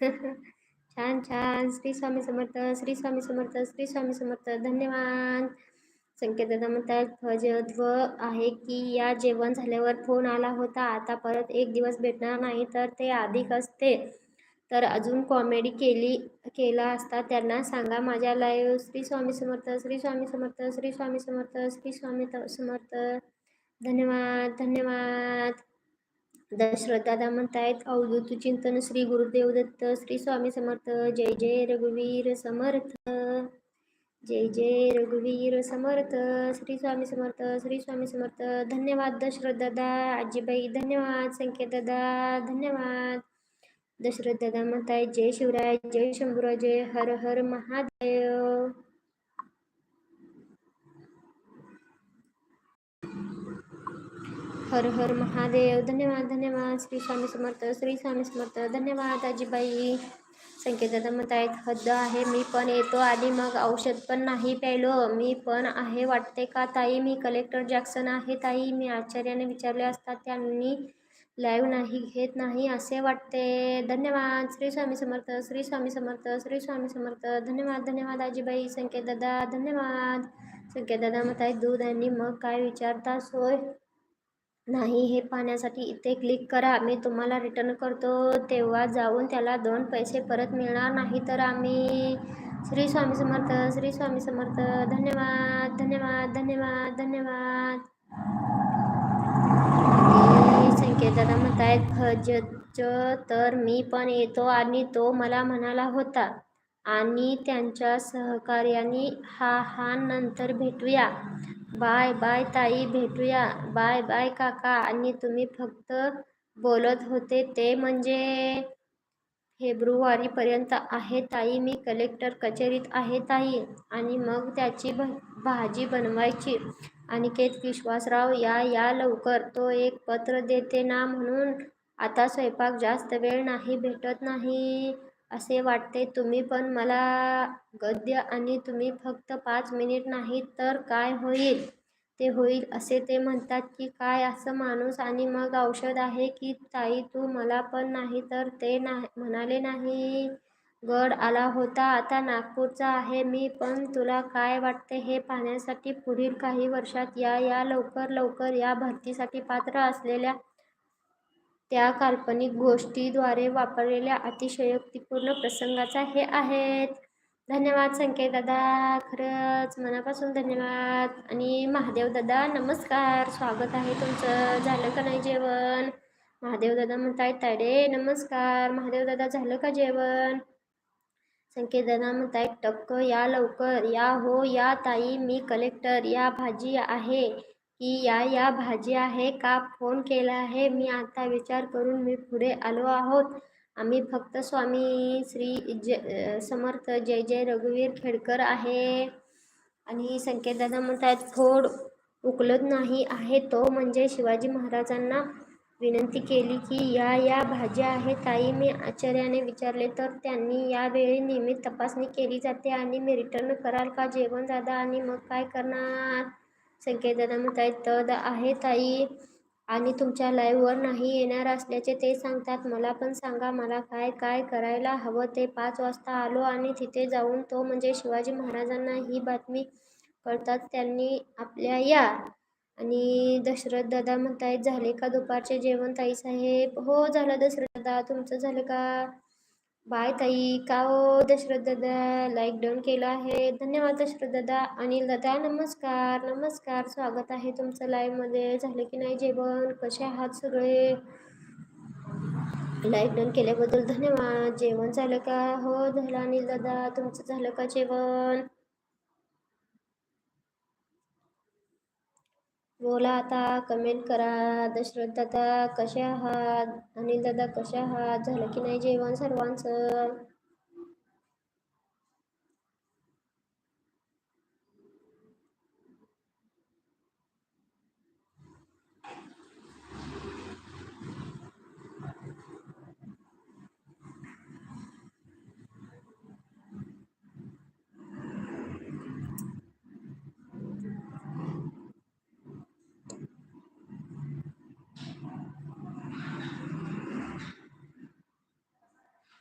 छान, छान. श्री स्वामी समर्थ, श्री स्वामी समर्थ, श्री स्वामी समर्थ. धन्यवाद. संकेतदादा म्हणतात फजित्व आहे की या जेवण झाल्यावर फोन आला होता. आता परत एक दिवस भेटणार नाही तर ते अधिक असते तर अजून कॉमेडी केला असता. त्यांना सांगा माझ्या लाईव्ह. श्री स्वामी समर्थ, श्री स्वामी समर्थ, श्री स्वामी समर्थ, श्री स्वामी समर्थ. धन्यवाद, धन्यवाद. दशरथदादा म्हणतायत अवधूत चिंतन श्री गुरुदेव दत्त श्री स्वामी समर्थ. जय जय रघुवीर समर्थ, जय जय रघुवीर समर्थ. श्री स्वामी समर्थ, श्री स्वामी समर्थ. धन्यवाद दशरथदादा. आजीबाई धन्यवाद. संकेतदादा धन्यवाद. दशरथदादा म्हणतायत जय शिवराय, जय शंभूराज, जय हर हर महादेव. हर हर महादेव. धन्यवाद, धन्यवाद. श्री स्वामी समर्थ, श्री स्वामी समर्थ. धन्यवाद आजीबाई. संकेतदादा म्हणतायत हद्द आहे. मी पण येतो आणि मग औषध पण नाही प्यायलो. मी पण आहे वाटते का ताई? मी कलेक्टर जॅक्सन आहे ताई. मी आचार्याने विचारले असता त्यांनी लाईव्ह नाही घेत नाही असे वाटते. धन्यवाद. श्री स्वामी समर्थ, श्री स्वामी समर्थ, श्री स्वामी समर्थ. धन्यवाद, धन्यवाद आजीबाई. संकेतदादा धन्यवाद. संकेतदादा म्हणतायत दूध आणि मग काय विचारता सोय नाही हे पाहण्यासाठी इथे क्लिक करा. मी तुम्हाला रिटर्न करतो तेव्हा जाऊन त्याला 2 पैसे परत मिळणार नाही तर आम्ही. श्री स्वामी समर्थ, श्री स्वामी समर्थ. धन्यवाद, धन्यवाद, धन्यवाद, धन्यवाद. संकेतदादा म्हणतायत फजच तर मी पण येतो आणि तो मला म्हणाला होता आणि त्यांच्या सहकार्याने हा नंतर भेटूया. बाय बाय ताई, भेटूया. बाय बाय काका. आणि तुम्ही फक्त बोलत होते ते म्हणजे फेब्रुवारीपर्यंत आहे ताई. मी कलेक्टर कचेरीत आहे ताई. आणि मग त्याची भाजी बनवायची. अनिकेत विश्वासराव या लवकर. तो एक पत्र देते ना म्हणून. आता स्वयंपाक जास्त वेळ नाही भेटत नाही असे वाटते. तुम्ही पण मला गद्य आणि तुम्ही फक्त 5 मिनिट नाही तर काय होईल ते होईल असे ते म्हणतात की काय असं माणूस. आणि मग औषध आहे की ताई तू? मला पण नाही तर ते म्हणाले नाही. गड आला होता. आता नागपूरचा आहे मी. पण तुला काय वाटते हे पाहण्यासाठी पुढील काही वर्षात या लवकर लवकर. या भरतीसाठी पात्र असलेल्या त्या काल्पनिक गोष्टीद्वारे वापरलेल्या अतिशयोक्तीपूर्ण प्रसंगाचा हे आहेत. धन्यवाद संकेत दादा, खरंच मनापासून धन्यवाद. आणि महादेव दादा नमस्कार, स्वागत आहे तुमचं. झालं का नाही जेवण? महादेव दादा म्हणतायत तायडे नमस्कार. महादेव दादा झालं का जेवण? संकेत दादा म्हणतायत टक्क या लवकर. या हो या ताई. मी कलेक्टर. या भाजी आहे की या भाजी आहे का? फोन केला आहे मी आता. विचार करून मी पुढे आलो आहोत. आम्ही फक्त स्वामी श्री समर्थ जय जय रघुवीर खेडकर आहे. आणि संकेतदादा म्हणतात फोड उकलत नाही आहे तो म्हणजे शिवाजी महाराजांना विनंती केली की या भाज्या आहे ताई. मी आचार्याने विचारले तर त्यांनी यावेळी नियमित तपासणी केली जाते आणि मी रिटर्न कराल का जेवण दादा? आणि मग काय करणार? संकेतदादा म्हणतायत तद आहे ताई आणि तुमच्या लाईव्हवर नाही येणार असल्याचे ते सांगतात. मला पण सांगा मला काय करायला हवं ते. 5 वाजता आलो आणि तिथे जाऊन तो म्हणजे शिवाजी महाराजांना ही बातमी कळतात त्यांनी आपल्या या. आणि दशरथ दादा म्हणतायत झाले का दुपारचे जेवण ताई साहेब? हो झालं दशरथ दादा, तुमचं झालं का? बाय ताई. का हो दशरथ दादा? लाईक डन केलं आहे. धन्यवाद दशरथ दादा. अनिल दादा नमस्कार, नमस्कार. स्वागत आहे तुमचं लाईव्हमध्ये. झालं की नाही जेवण? कसे आहात सगळे? लाईक डन केल्याबद्दल धन्यवाद. जेवण झालं का? हो झालं अनिल दादा, तुमचं झालं का जेवण? बोला आता, कमेंट करा. दशरथ दादा कसे आहात? अनिल दादा कसे आहात? झालं की नाही जेवण सर्वांचं?